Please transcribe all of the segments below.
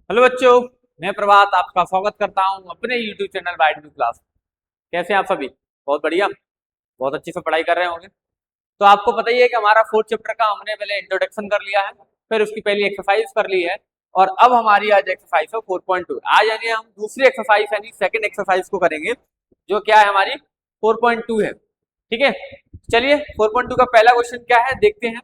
Hello बच्चों, मैं प्रभात आपका स्वागत करता हूं अपने YouTube channel wide view class. कैसे हैं आप सभी? बहुत बढ़िया, बहुत अच्छे से पढ़ाई कर रहे होंगे। तो आपको पता ही है कि हमारा फोर्थ चैप्टर का हमने पहले इंट्रोडक्शन कर लिया है, फिर उसकी पहली एक्सरसाइज कर ली है और अब हमारी आज एक्सरसाइज है 4.2। आज यानी हम दूसरी एक्सरसाइज यानी सेकंड एक्सरसाइज को करेंगे, जो क्या है हमारी 4.2 है। ठीक है, चलिए 4.2 का पहला क्वेश्चन क्या है देखते हैं।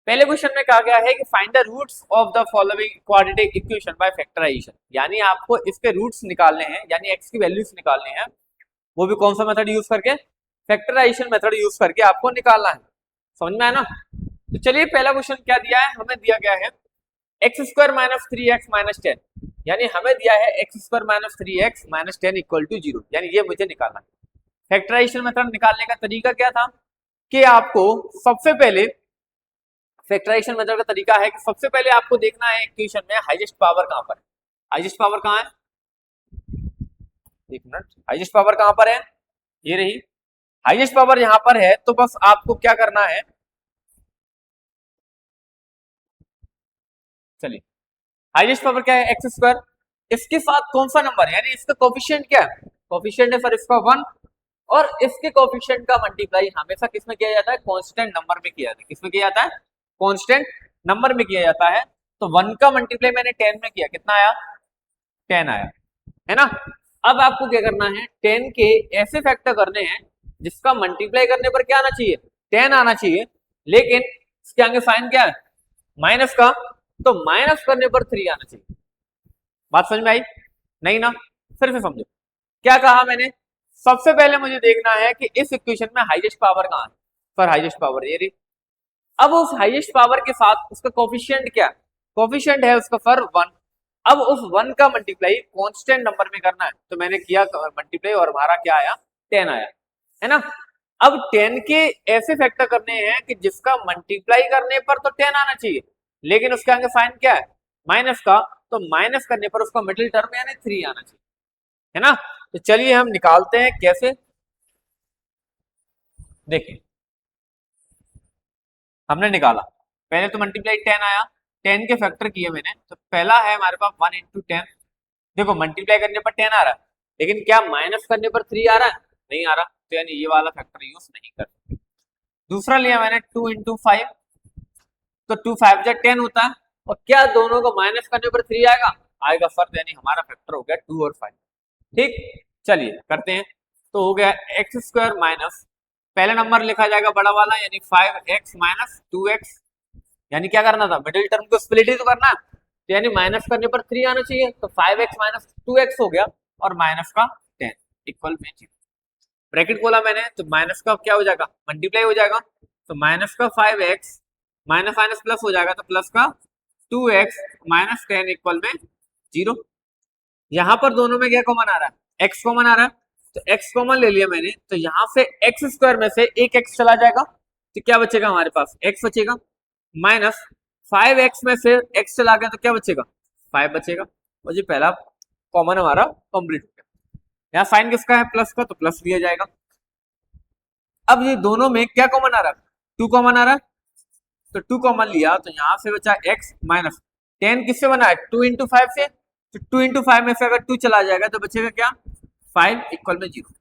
पहले क्वेश्चन में कहा गया है कि find the roots of the following quadratic equation by factorisation, यानी आपको इसके रूट्स निकालने हैं, यानी एक्स की वैल्यूज निकालने हैं। वो भी कौन सा मेथड यूज करके? फैक्टराइजेशन मेथड यूज करके आपको निकालना है। समझ में आया ना? तो चलिए पहला क्वेश्चन क्या दिया है, हमें दिया गया है x square minus 3x minus 10, यानी हमें दिया है x square minus 3x minus 10 equal to 0, यानी ये मुझे निकालना है। फैक्टराइजेशन मेथड निकालने का तरीका क्या था कि आपको सबसे पहले फैक्टराइजेशन मेथड का तरीका है कि सबसे पहले आपको देखना है इक्वेशन में हाईएस्ट पावर कहां पर है। हाईएस्ट पावर कहां है? एक मिनट, हाईएस्ट पावर कहां पर है? ये रही हाईएस्ट पावर, यहां पर है। तो बस आपको क्या करना है, चलिए हाईएस्ट पावर क्या है? X square. इसके साथ कौन सा नंबर है, यानी इसका कोफिशिएंट क्या है? कोफिशिएंट है सर इसका 1, और इसके कोफिशिएंट का मल्टीप्लाई हमेशा किसमें किया जाता है? कांस्टेंट नंबर में किया जाता है। किसमें किया जाता है? कांस्टेंट नंबर में किया जाता है। तो 1 का मल्टीप्लाई मैंने 10 में किया, कितना आया? 10 आया, है ना। अब आपको क्या करना है, 10 के ऐसे फैक्टर करने हैं जिसका मल्टीप्लाई करने पर क्या आना चाहिए? 10 आना चाहिए, लेकिन इसके आगे साइन क्या है? माइनस का। तो माइनस करने पर 3 आना चाहिए। बात समझ में आई? नहीं ना? फिर से समझो क्या कहा मैंने। सबसे पहले मुझे देखना है कि इस इक्वेशन में हाईएस्ट पावर कहां है। सर हाईएस्ट पावर ये रही। अब उस हाईएस्ट पावर के साथ उसका कोफिशिएंट क्या है? कोफिशिएंट है उसका सर 1। अब उस 1 का मल्टीप्लाई कांस्टेंट नंबर में करना है, तो मैंने किया मल्टीप्लाई और हमारा क्या आया? 10 आया, है ना। अब 10 के ऐसे फैक्टर करने हैं कि जिसका मल्टीप्लाई करने पर तो 10 आना चाहिए, लेकिन उसके आगे साइन क्या है? माइनस का। तो माइनस करने पर उसका मिडिल टर्म यानी 3 आना चाहिए, है ना। तो चलिए हम निकालते हैं कैसे, देखिए हमने निकाला। पहले तो मल्टीप्लाई 10 आया, 10 के फैक्टर किए मैंने, तो पहला है हमारे पास 1 इंटू 10। देखो मल्टीप्लाई करने पर 10 आ रहा है, लेकिन क्या माइनस करने पर 3 आ रहा है? नहीं आ रहा, तो यानी ये वाला फैक्टर यूज नहीं कर सकते। दूसरा लिया मैंने 2 इंटू 5, तो 2 5 जा 10 होता है, और क्या दोनों को माइनस करने पर 3 आएगा? आएगा सर, तो यानी हमारा फैक्टर हो गया 2 और 5। ठीक, चलिए करते हैं। तो हो गया एक्स स्क्वायर माइनस, पहले नंबर लिखा जाएगा बड़ा वाला, यानी 5x माइनस 2x, यानी क्या करना था? मिडिल टर्म को स्प्लिट ही तो करना है, तो यानी माइनस करने पर 3 आना चाहिए, तो 5x माइनस 2x हो गया, और माइनस का 10 इक्वल में 0। ब्रैकेट खोला मैंने, तो माइनस का क्या हो जाएगा? मल्टीप्लाई हो जाएगा, तो माइनस का 5x माइनस माइनस प्लस हो जाएगा, तो प्लस का 2x माइनस 10 इक्वल में 0। यहाँ पर दोनों में क्या कॉमन आ रहा है? x कॉमन आ रहा है, तो x कॉमन ले लिया मैंने, तो यहाँ से एक्स स्क्वायर में से एक x चला जाएगा, तो क्या बचेगा हमारे पास? x बचेगा, माइनस 5x में से x चला गया, तो क्या बचेगा? 5 बचेगा। और ये पहला कॉमन हमारा कंप्लीट हो गया। यहाँ साइन किसका है? प्लस का, तो प्लस लिया जाएगा। अब ये दोनों में क्या कॉमन आ रहा है? 2 कॉमन आ रहा है, तो 2 कॉमन लिया, तो यहाँ से बचा x माइनस 10 किससे बना है? 2 इंटू 5 से, तो 2 इंटू 5 में से अगर 2 चला जाएगा तो बचेगा क्या? 5 इक्वल में 0।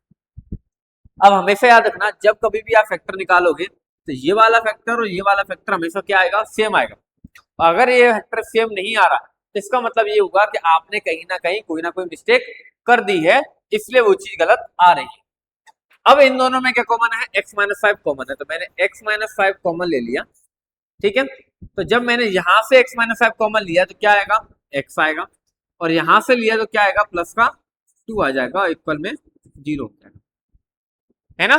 अब हमेशा याद रखना, जब कभी भी आप फैक्टर निकालोगे तो ये वाला फैक्टर और ये वाला फैक्टर हमेशा क्या आएगा? सेम आएगा। अगर ये फैक्टर सेम नहीं आ रहा, तो इसका मतलब ये होगा कि आपने कहीं ना कोई मिस्टेक कर दी है, इसलिए वो चीज गलत आ रही है। अब इन दोनों में क्या कॉमन है? x माइनस 5 कॉमन है, तो मैंने x माइनस 5 कॉमन ले लिया। ठीक है, तो जब मैंने यहां से x माइनस 5 कॉमन लिया, तो क्या आएगा? x आएगा, और यहां से लिया तो क्या आएगा? प्लस का 2 आ जाएगा, इक्वल में 0 हो जाएगा, है ना।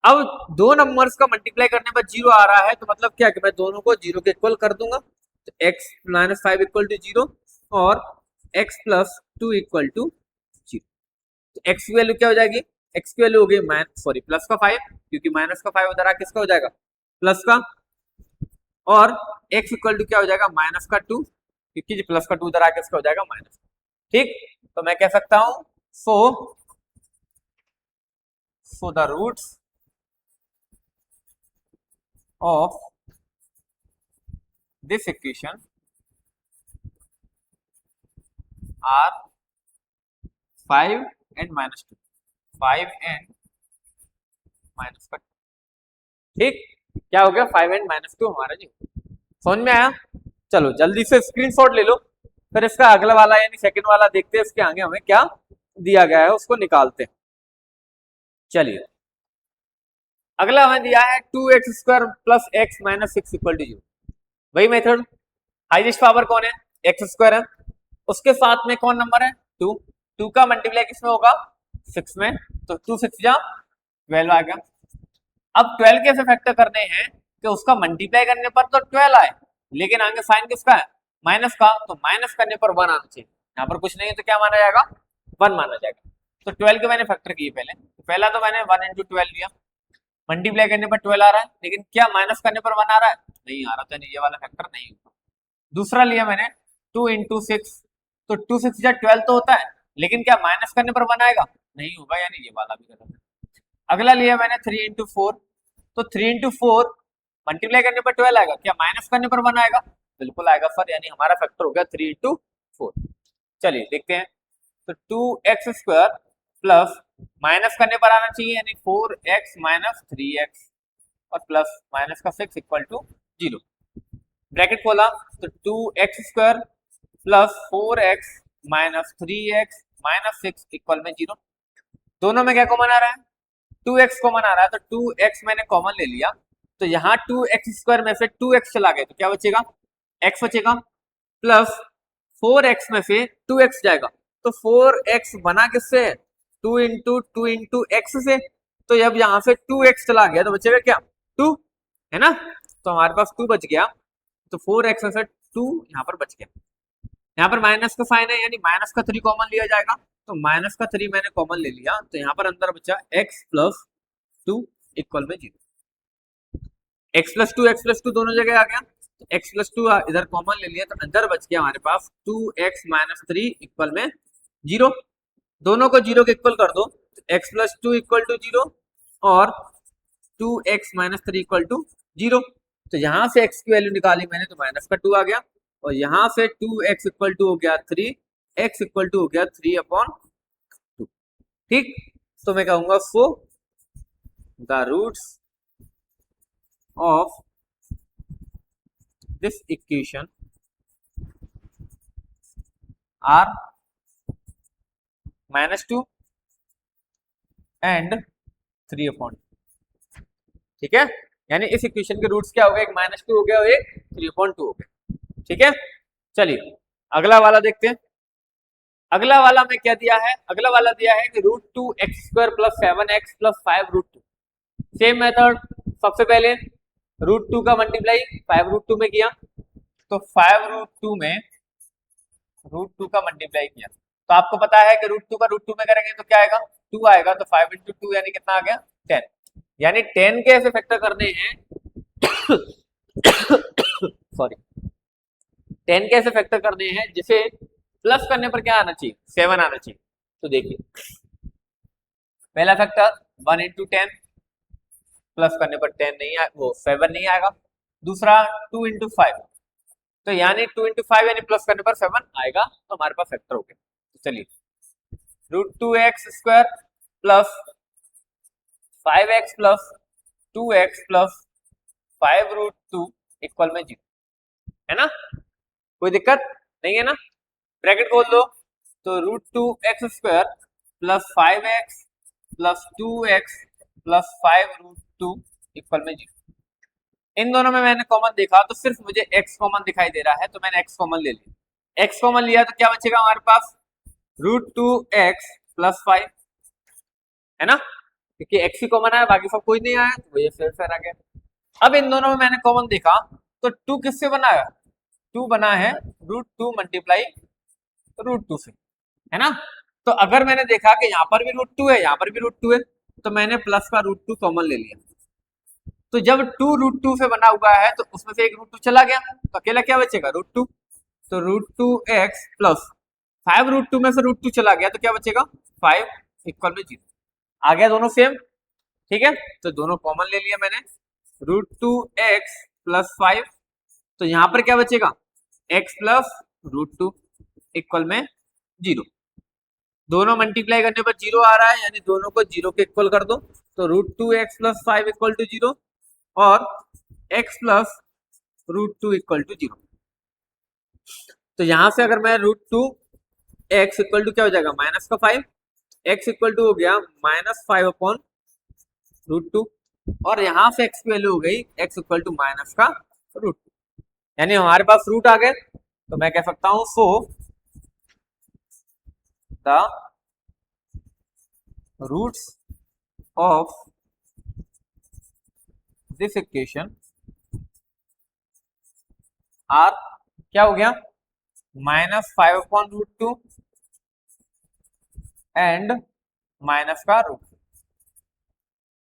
अब दो नंबर्स का मल्टीप्लाई करने पर 0 आ रहा है, तो मतलब क्या कि मैं दोनों को 0 के इक्वल कर दूंगा, तो x माइनस 5 इक्वल टू 0 और x प्लस 2 इक्वल टू 0। तो x की वैल्यू क्या हो जाएगी? x की वैल्यू हो गई सॉरी प्लस का 5, क्योंकि माइनस का 5 उधर आ किसका हो जाएगा? प्लस का, और x इक्वल टू क्या हो जाएगा? माइनस का 2, क्योंकि प्लस का 2 उधर आ किसका हो जाएगा? माइनस। ठीक, तो मैं कह सकता हूं so the roots of this equation are 5 and -2, 5 and -2, ठीक। क्या हो गया 5 एंड -2 हमारा जी। समझ में आया? चलो जल्दी से स्क्रीनशॉट ले लो, फिर इसका अगला वाला यानी सेकंड वाला देखते हैं, इसके आगे हमें क्या दिया गया है उसको निकालते हैं। चलिए अगला हमें दिया है 2x² plus x minus 6 equal to 0। वही मेथड, हाईएस्ट पावर कौन है? x² है, उसके साथ में कौन नंबर है? 2, 2 का मल्टीप्लाई किसमें होगा? 6 में, तो 2 6 जा 12 आ गया। अब 12 कैसे फैक्टर करने हैं कि उसका मल्टीप्लाई करने पर तो 12 आए, लेकिन आगे साइन किसका है? माइनस का, तो माइनस करने पर 1 आना चाहिए। यहाँ पर कुछ नहीं है तो क्या माना जाएगा? 1 माना जाएगा। तो 12 के मैंने फैक्टर किए पहले, तो पहला तो मैंने 1 इंटू 12 लिया, मल्टीप्लाई करने पर 12 आ रहा है, लेकिन क्या माइनस करने पर 1 आ रहा है? नहीं आ रहा, तो ये वाला फैक्टर नहीं होगा। दूसरा लिया मैंने 2 इंटू 6, तो 2 6 या 12 तो होता है, लेकिन क्या माइनस करने पर 1 आएगा? नहीं होगा, यानी ये वाला भी गलत है। अगला लिया मैंने 3 इंटू 4, तो 3 इंटू 4 मल्टीप्लाई करने पर 12 आएगा, क्या माइनस करने पर 1 आएगा? बिल्कुल आएगा सर, यानी हमारा फैक्टर हो गया 3 इंटू 4। चलिए देखते हैं, तो 2x² प्लस माइनस करने पर आना चाहिए यानी 4x माइनस 3x और प्लस माइनस का 6 इक्वल टू 0। ब्रैकेट खोला तो 2x² plus 4x minus 3x minus 6 equal में 0। दोनों में क्या कॉमन आ रहा है? 2x कॉमन आ रहा है, तो 2x मैंने कॉमन ले लिया, तो यहाँ 2x² में से 2x चला गया, तो क्या बचेगा? x बचेगा, प्लस 4x में से 2x जाएगा, तो 4x बना किससे? 2 इंटू x से, तो अब यहाँ से 2x चला गया तो बचेगा क्या? 2 है ना, तो हमारे पास 2 बच गया, तो 4x में से 2 यहाँ पर बच गया। यहाँ पर माइनस का साइन है यानी माइनस का 3 कॉमन लिया जाएगा, तो माइनस का 3 मैंने कॉमन ले लिया, तो यहाँ पर अंदर बचा x प्लस 2 इक्वल में 0। x प्लस टू दोनों जगह आ गया, तो x प्लस 2 इधर कॉमन ले लिया, तो अंदर बच गया हमारे पास 2x माइनस 3 इक्वल में 0। दोनों को 0 के इक्वल कर दो, तो x प्लस 2 इक्वल टू 0 और 2x माइनस 3 इक्वल टू 0। तो यहाँ से x की वैल्यू निकाली मैंने, तो माइनस का 2 आ गया, और यहाँ से 2x इक्वल टू हो गया 3, x इक्वल टू हो गया 3/2। ठीक, तो मैं कहूंगा so the roots of this equation are -2 and 3/2। ठीक है, यानी इस इक्वेशन के रूट्स क्या हो गए? एक -2 हो गया और एक 3/2 हो गया। ठीक है, चलिए अगला वाला देखते हैं। अगला वाला में क्या दिया है? अगला वाला दिया है कि √2x² plus 7x plus 5√2। Same method, सबसे पहले √2 का मल्टीप्लाई 5√2 में किया, तो 5√2 में √2 का मल्टीप्लाई किया, तो आपको पता है कि √2 का √2 में करेंगे तो क्या आएगा? 2 आएगा, तो 5 इंटू 2 यानी कितना आ गया? 10। यानी 10 के ऐसे फैक्टर करने हैं सॉरी 10 के ऐसे फैक्टर करने हैं जिसे प्लस करने पर क्या आना चाहिए? 7 आना चाहिए। तो देखिए पहला फैक्टर 1 इंटू 10, प्लस करने पर 10 नहीं आए, वो 7 नहीं आएगा। दूसरा 2 इंटू 5, तो यानी 2 इंटू 5 यानी प्लस करने पर 7 आएगा, तो हमारे पास फैक्टर हो गया। तो चलिए √2x² plus 5x plus 2x plus 5√2 equal में 0, है ना? कोई दिक्कत नहीं है ना? ब्रैकेट खोल दो, तो √2x² plus 5x plus 2x plus 5√2 equal में 0। इन दोनों में मैंने कॉमन देखा तो सिर्फ मुझे x कॉमन दिखाई दे रहा है, तो मैंने x कॉमन ले लिया। x कॉमन लिया तो क्या बचेगा हमारे पास? √2x प्लस 5, है ना, क्योंकि x ही कॉमन आया, बाकी सब कोई नहीं आया, तो ये फिर आ गया। अब इन दोनों में मैंने कॉमन देखा तो 2 किससे बना है? 2 बना है √2 मल्टीप्लाई √2 से, है ना? तो अगर मैंने देखा कि यहाँ पर भी √2 है, यहाँ पर भी √2 है, तो मैंने प्लस का √2 कॉमन ले लिया। तो जब 2 √2 से बना हुआ है तो उसमें से एक √2 चला गया, तो अकेला क्या बचेगा? √2। तो √2x प्लस 5√2 में से √2 चला गया, तो क्या बचेगा? 5 इक्वल में 0 आ गया, दोनों सेम। ठीक है, तो दोनों कॉमन ले लिया मैंने, √2x प्लस 5, तो यहाँ पर क्या बचेगा? x प्लस √2 इक्वल में जीरो। दोनों मल्टीप्लाई करने पर जीरो आ रहा है, यानी दोनों को जीरो के इक्वल कर दो। तो √2x + 5 इक्वल टू जीरो और x + √2 इक्वल टू जीरो। तो यहां से अगर मैं √2x इक्वल टू क्या हो जाएगा -5, x इक्वल टू हो गया -5/√2 और यहां से x की वैल्यू हो गई x इक्वल टू -√2, यानी हमारे पास रूट आ गए। तो मैं कह सकता हूं so the roots of this equation are क्या हो गया -5/√2 एंड -√2।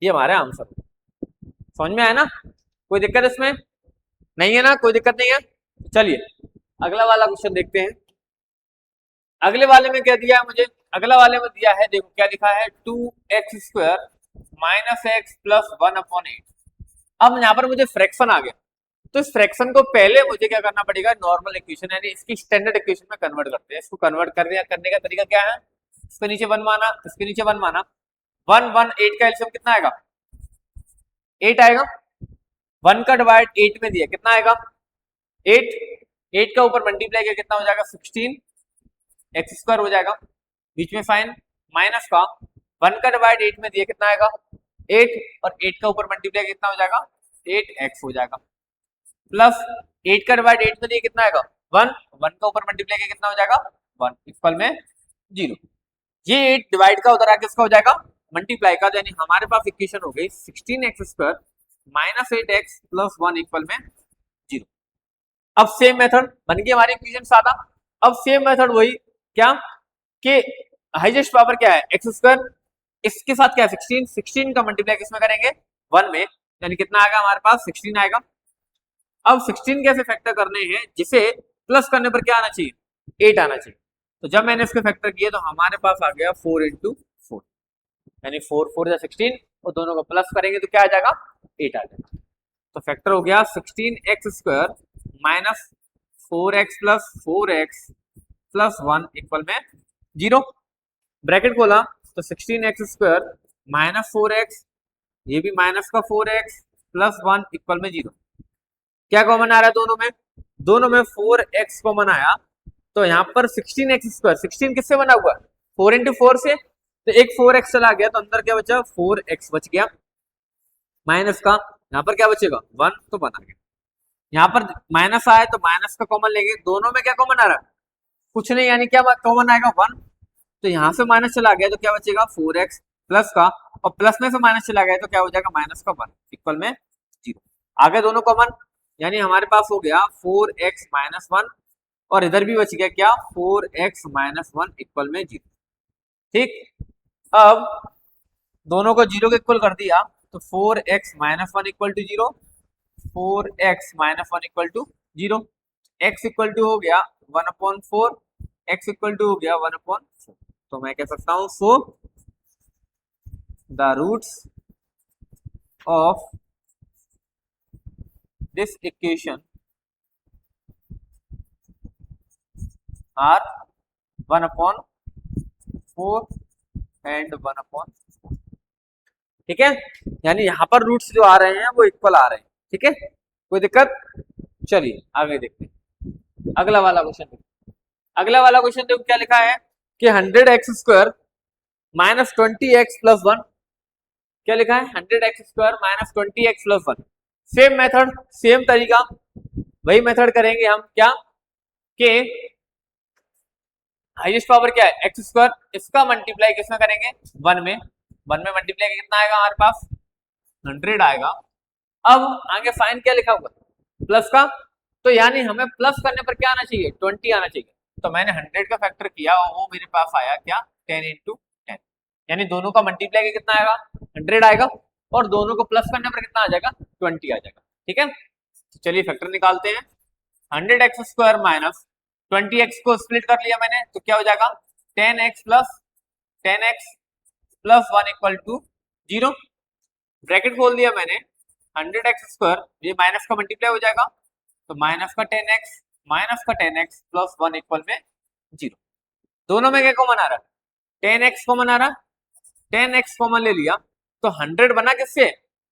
ये हमारे आंसर। समझ में आया ना? कोई दिक्कत इसमें नहीं है ना? कोई दिक्कत नहीं है। चलिए अगला वाला क्वेश्चन देखते हैं। अगले वाले में क्या दिया है मुझे? अगला वाले में दिया है, देखो क्या लिखा है, 2x² - x + 1/8। अब यहाँ पर मुझे फ्रैक्शन आ गया, तो इस फ्रैक्शन को पहले मुझे क्या करना पड़ेगा, नॉर्मल इक्वेशन यानी इसकी स्टैंडर्ड इक्वेशन में कन्वर्ट करते हैं। इसको कन्वर्ट करने का तरीका क्या है, इसके नीचे 1 माना, इसके नीचे 1 माना, 1 1 8 का एलसीएम कितना आएगा 8 आएगा। 1 का डिवाइड 8 में दिया कितना आएगा 8, 8 का ऊपर मल्टीप्लाई किया कितना हो जाएगा 16x² हो जाएगा, बीच में साइन माइनस का 1 का डिवाइड 8 में दिया कितना आएगा 8 और 8 का ऊपर मल्टीप्लाई कितना हो जाएगा 8x हो जाएगा, प्लस 8 का डिवाइड 8 में दिया कितना आएगा 1, 1 का ऊपर मल्टीप्लाई किया कितना हो जाएगा 1 इक्वल में 0। ये 8 डिवाइड का उधर आके किसका हो जाएगा मल्टीप्लाई का, यानी हमारे पास इक्वेशन हो गई 16x² - 8x + 1 इक्वल में 0। अब सेम मेथड बन गई हमारी इक्वेशन सादा। अब सेम मेथड वही क्या कि हाईएस्ट पावर क्या है x², इसके साथ क्या है 16, 16 का मल्टीप्लाई किसमें करेंगे 1 में, यानी कितना आएगा हमारे पास 16 आएगा। अब 16 कैसे फैक्टर करने हैं, जिसे प्लस करने पर क्या आना चाहिए 8 आना चाहिए। तो जब मैंने इसके फैक्टर किए तो हमारे पास आ गया 4 × 4, यानी 4 4 16 और दोनों को प्लस करेंगे तो क्या आ जाएगा 8 आ जाएगा। तो फैक्टर हो गया 16x² - 4x + 4x + 1 इक्वल में 0। ब्रैकेट खोला तो 16x² - 4x, ये भी माइनस का 4x + 1 इक्वल में 0। क्या कॉमन आ रहा है दोनों में, दोनों में 4x कॉमन आया, तो यहाँ पर 16x², 16 किससे बना हुआ 4 × 4 से, तो एक 4x चला गया तो अंदर क्या बचा 4x बच गया, माइनस का यहाँ पर क्या बचेगा 1 तो बना गया। यहाँ पर माइनस आया तो माइनस का कॉमन लेंगे, दोनों में क्या कॉमन आ रहा है कुछ नहीं, यानी क्या कॉमन आएगा 1। तो यहाँ से माइनस चला गया तो क्या बचेगा 4x प्लस का, और प्लस में से माइनस चला गया तो क्या हो जाएगा माइनस का 1 इक्वल में 0। आगे दोनों कॉमन, यानी हमारे पास हो गया 4x - 1 और इधर भी बच गया क्या 4x - 1 इक्वल में 0। ठीक, अब दोनों को 0 के इक्वल कर दिया तो 4x - 1 equal to 0, 4x - 1 equal to 0, x equal to हो गया 1/4, x इक्वल टू हो गया 1/4। तो मैं कह सकता हूं so the roots of this equation are 1/4 and 1/4। ठीक है, यानी यहाँ पर रूट्स जो आ रहे हैं वो इक्वल आ रहे हैं। ठीक है, कोई दिक्कत? चलिए आगे देखते हैं अगला वाला क्वेश्चन देखते हैं। अगला वाला क्वेश्चन देखो क्या लिखा है कि 100x² - 20x + 1। क्या लिखा है 100x² - 20x + 1। Same method same तरीका, वही मेथड करेंगे हम क्या कि हाईएस्ट पावर क्या है x², इसका मल्टीप्लाई किसमें करेंगे 1 में, 1 में मल्टीप्लाई कितना आएगा हमारे पास 100 आएगा। अब आगे साइन क्या लिखा हुआ प्लस का, तो यानी हमें प्लस करने पर क्या आना चाहिए 20 आना चाहिए। तो मैंने 100 का फैक्टर किया और वो मेरे पास आया क्या 10 × 10, यानी दोनों का मल्टीप्लाई कितना आएगा 100 आएगा और दोनों को प्लस करने पर कितना आ जाएगा 20 आ जाएगा। ठीक है, तो चलिए फैक्टर निकालते हैं। 100x² - 20x को स्प्लिट कर लिया मैंने तो क्या हो जाएगा 10x + 1 इक्वल टू 0। ब्रैकेट खोल दिया मैंने, 100x² ये माइनस का मल्टीप्लाई हो जाएगा तो -10x + 1 इक्वल में 0। दोनों में क्या कॉमन आ रहा है, 10x कॉमन आ रहा, 10x कॉमन ले लिया तो 100 बना किससे,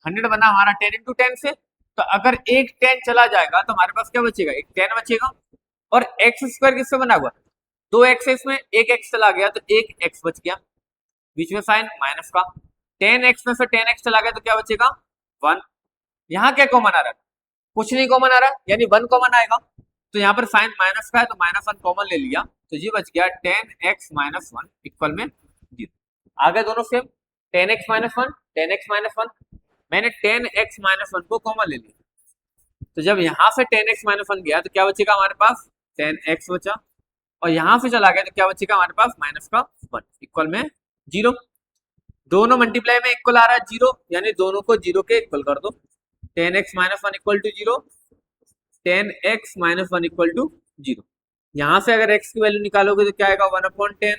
100 बना हमारा 10 इंटू 10 से। तो अगर एक 10 चला जाएगा तो हमारे पास क्या बचेगा, एक 10 बचेगा। और एक्स स्क्वायर किससे बना हुआ, 2x इसमें, एक x चला गया तो एक x बच गया, बीच में साइन माइनस का, 10x में से 10x चला गया तो क्या बचेगा 1। यहाँ क्या कॉमन आ रहा है, कुछ नहीं कॉमन आ रहा है, यानी 1 कॉमन आएगा। तो यहाँ पर साइन माइनस का है तो -1 कॉमन ले लिया तो ये बच गया 10x - 1 इक्वल में 0। आगे दोनों सेम, 10x - 1 10x - 1, मैंने 10x - 1 को कॉमन ले लिया। तो जब यहाँ से 10x - 1 गया तो क्या बचेगा हमारे पास 10x बचा, और यहाँ से चला गया तो क्या बचेगा हमारे पास -1 इक्वल में 0। दोनों मल्टीप्लाई में इक्वल आ रहा है 0, यानी दोनों को 0 के इक्वल कर दो। 10x - 1 equal to 0, 10x - 1 equal to 0। यहाँ से अगर x की वैल्यू निकालोगे तो क्या आएगा 1/10,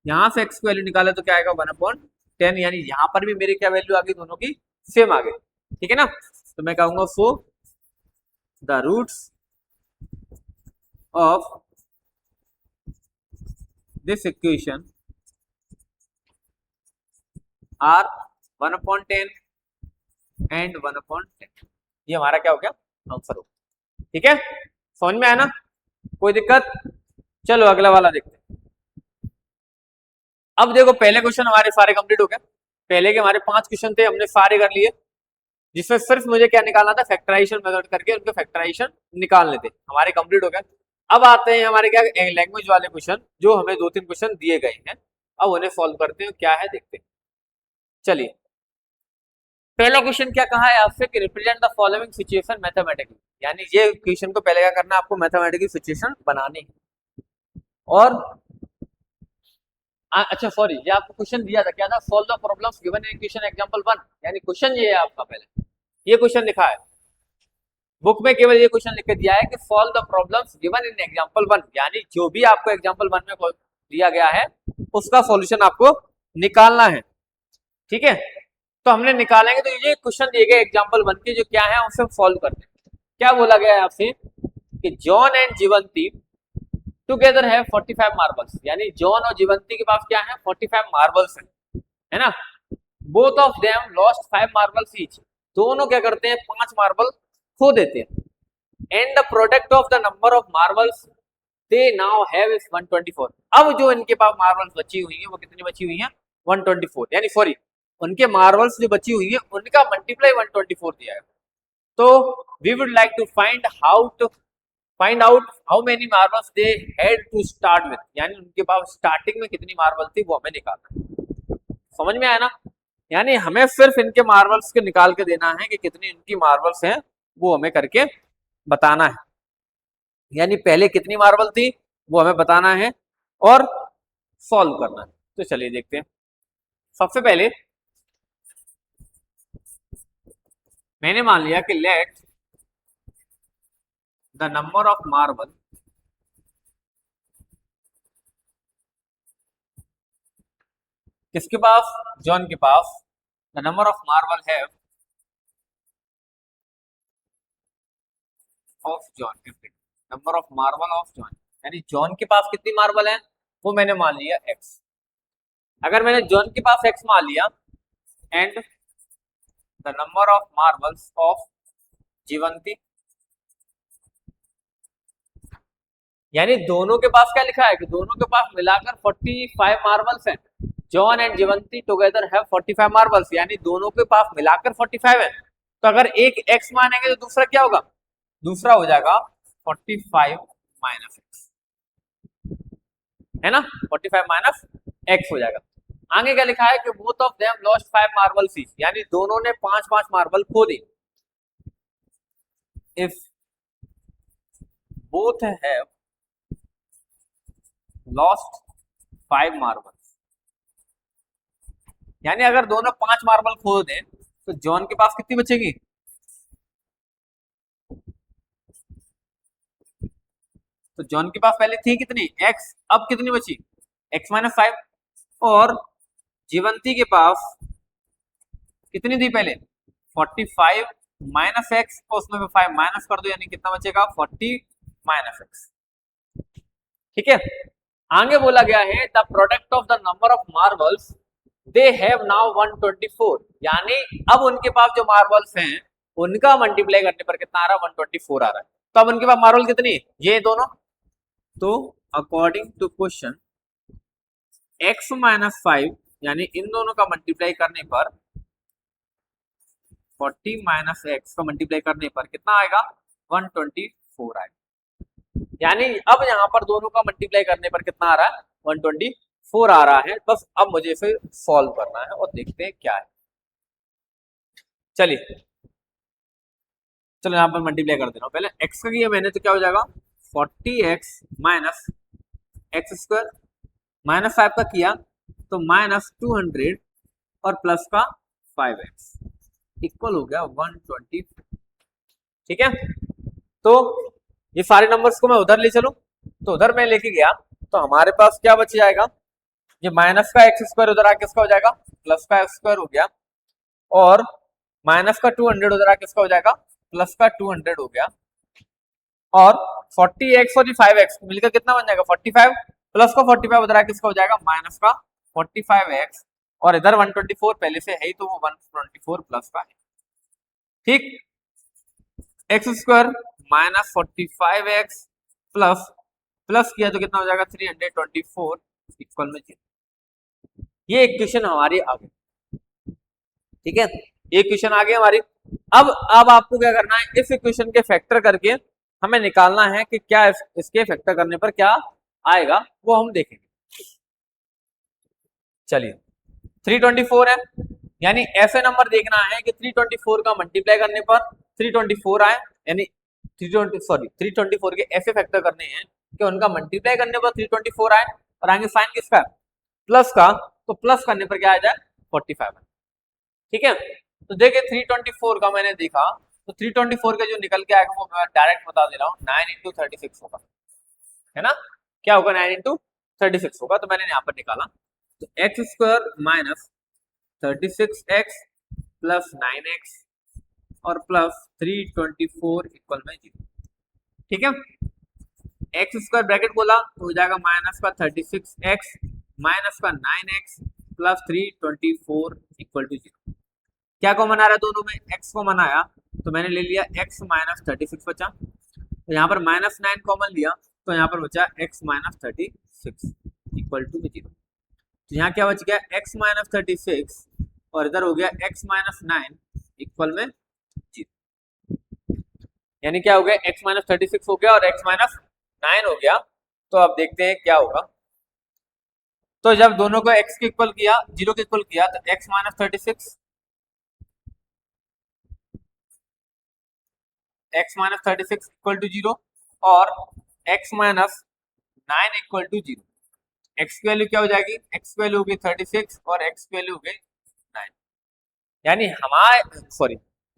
यहाँ से x की वैल्यू निकालो तो क्या आएगा 1/10, यानी यहाँ पर भी मेरी क्या वैल्यू आ गई, दोनों की सेम आ गई, ठीक है ना। तो मैं कहूंगा so the roots of this equation are 1/10 and 1/10। ये हमारा क्या हो गया, आंसर हो गया, ठीक है, समझ में आया ना, कोई दिक्कत। चलो अगला वाला देखते हैं। अब देखो पहले क्वेश्चन हमारे सारे कंप्लीट हो गए, पहले के हमारे 5 क्वेश्चन थे हमने सारे कर लिए, जिसमें सिर्फ मुझे क्या निकालना था, फैक्टराइजेशन मेथड करके उनके फैक्टराइजेशन निकालने थे, हमारे कंप्लीट हो गए। अब आते हैं हमारे क्या लैंग्वेज वाले क्वेश्चन, जो हमें 2-3 क्वेश्चन दिए गए हैं, अब उन्हें सॉल्व करते हैं, क्या है देखते हैं। चलिए पहला क्वेश्चन क्या कहा है आपसे कि represent the following situation mathematically, यानी ये क्वेश्चन को पहले क्या करना है आपको, मैथमेटिकल सिचुएशन बनानी है। और अच्छा सॉरी, ये आपको क्वेश्चन दिया था, क्या था, solve the problems given in equation example 1, यानी क्वेश्चन ये है आपका, पहले ये क्वेश्चन लिखा है बुक में, केवल ये क्वेश्चन लिख के दिया है कि solve the problems given in example 1, यानी जो भी आपको एग्जांपल 1 में दिया गया है उसका सॉल्यूशन आपको निकालना है, ठीक है। तो हमने निकालेंगे, तो ये क्वेश्चन दिए गए एग्जांपल 1 के जो क्या है उसे सॉल्व करते हैं। क्या बोला गया है आपसे कि जॉन एंड जीवंती टुगेदर है 45 मार्बल्स, यानी जॉन और जीवंती के पास क्या है 45 मार्बल्स है ना। Both of them lost 5 marbles each, दोनों क्या करते हैं 5 मार्बल खो देते हैं। And the product of the number of marbles they now have is 124, अब जो इनके पास मार्बल्स बची हुई है वो कितनी बची हुई है 124, यानी सॉरी उनके मार्बल्स जो बची हुई है उनका मल्टीप्लाई 124 दिया है। तो we would like to find out how many marbles they had to start with, यानी उनके पास स्टार्टिंग में कितनी मार्बल थी वो हमें निकालना है। समझ में आया ना, यानी हमें सिर्फ इनके मार्बल्स के निकाल के देना है कि कितनी इनकी मार्बल्स हैं, वो हमें करके बताना है, यानी पहले कितनी मार्बल थी वो हमें बताना है और सॉल्व करना है। तो चलिए देखते हैं। सबसे पहले मैंने मान लिया कि let the number of marble किसके पास, जॉन के पास, the number of marble have of John, number of marble of John, यानी जॉन के पास कितनी मार्बल है वो मैंने मान लिया x। अगर मैंने जॉन के पास x मान लिया and the number of marbles of Jeevanti, यानी दोनों के पास क्या लिखा है कि दोनों के पास मिलाकर 45 मार्बल्स हैं, John and Jeevanti together have 45 marbles, यानी दोनों के पास मिलाकर 45 है। तो अगर एक x मानेंगे तो दूसरा क्या होगा, दूसरा हो जाएगा 45 माइनस x, है ना, 45 माइनस x हो जाएगा। आगे क्या लिखा है कि both of them lost 5 marbles each, यानी दोनों ने 5-5 मार्बल खो दी। If both have lost 5 marbles, यानी अगर दोनों 5 मार्बल खो दें तो जॉन के पास कितनी बचेगी, तो जॉन के पास पहले थी कितनी x, अब कितनी बची x - 5, और जीवंती के पास कितनी थी पहले 45 माइनस x, और उसमें 5 माइनस कर दो, यानी कितना बचेगा 40 माइनस x, ठीक है। आगे बोला गया है the product of the number of marbles they have now 124, यानी अब उनके पास जो मार्बल्स हैं उनका मल्टीप्लाई करने पर कितना आ रहा है, 124 आ रहा है। तो अब उनके पास मार्बल कितनी, ये दोनों, तो according to question x minus 5, यानी इन दोनों का मल्टीप्लाई करने पर 40 माइनस एक्स का मल्टीप्लाई करने पर कितना आएगा, 124 आएगा। यानी अब यहाँ पर दोनों का मल्टीप्लाई करने पर कितना आ रहा है, 124 आ रहा है। बस अब मुझे इसे सॉल्व करना है और देखते हैं क्या है। चलिए चलो यहाँ पर मल्टीप्लाई कर दे रहा हूँ। पहले x का किया मैंने तो क्या हो जाएगा, 40x minus x square, minus 5 का किया तो माइनस 200 और प्लस का 5x इक्वल हो गया 120। ठीक है, तो ये सारे नंबर्स को मैं उधर ले चलूं, तो उधर मैं लेके गया तो हमारे पास क्या बच जाएगा, ये माइनस का एक्स स्क्वायर उधर आके किसका हो जाएगा, प्लस का एक्स स्क्वायर हो गया, और माइनस का 200 उधर आके किसका हो जाएगा, प्लस का 200 हो गया, और 40x और 5x मिलकर कितना बन जाएगा, 45, प्लस का 45 उधर आके किसका हो जाएगा, माइनस का 45x, और इधर 124 पहले से है ही तो वो 124 प्लस का है। ठीक, x square minus 45x plus plus किया तो कितना हो जाएगा, 324 इक्वल में 0। ये इक्वेशन हमारी आ गई। ठीक है, ये इक्वेशन आ गई हमारी। अब आपको क्या करना है, इस इक्वेशन के फैक्टर करके हमें निकालना है कि क्या इसके फैक्टर करने पर क्या आएगा, वो हम देखेंगे। चलिए 324 है, यानी ऐसे नंबर देखना है कि 324 का मल्टीप्लाई करने पर 324 आए, यानी 324 के ऐसे फैक्टर करने हैं कि उनका मल्टीप्लाई करने पर 324 आए, और आगे साइन किसका, प्लस का, तो प्लस करने पर क्या आ जाए, 45। ठीक है, तो देखिए 324 का मैंने देखा तो 324 का जो निकल के आएगा वो मैं डायरेक्ट बता दे रहा हूँ, 9 इंटू 36 होगा, है ना, क्या होगा, 9 इंटू 36 होगा। तो मैंने यहाँ पर निकाला, तो x square minus 36x plus 9x और प्लस 324 इक्वल में 0। ठीक है, एक्स स्क्वायर ब्रैकेट खोला तो हो जाएगा माइनस का 36x माइनस का 9x प्लस 324 इक्वल टू 0। क्या कॉमन आ रहा है दोनों में, x कॉमन आया तो मैंने ले लिया x माइनस 36 बचा, तो यहाँ पर माइनस 9 कॉमन लिया तो यहाँ पर बचा x माइनस 36 इक्वल टू 0। तो यहाँ क्या बच गया, x माइनस 36 और इधर हो गया x माइनस 9 इक्वल में 0। यानी क्या हो गया, x माइनस 36 हो गया और x माइनस 9 हो गया। तो अब देखते हैं क्या होगा। तो जब दोनों को x के इक्वल किया, 0 के इक्वल किया, तो x minus 36 x minus 36 equal to 0 और x minus 9 equal to 0। x की वैल्यू क्या हो जाएगी, x की वैल्यू होगी 36 और x की वैल्यू हो गई 9। यानी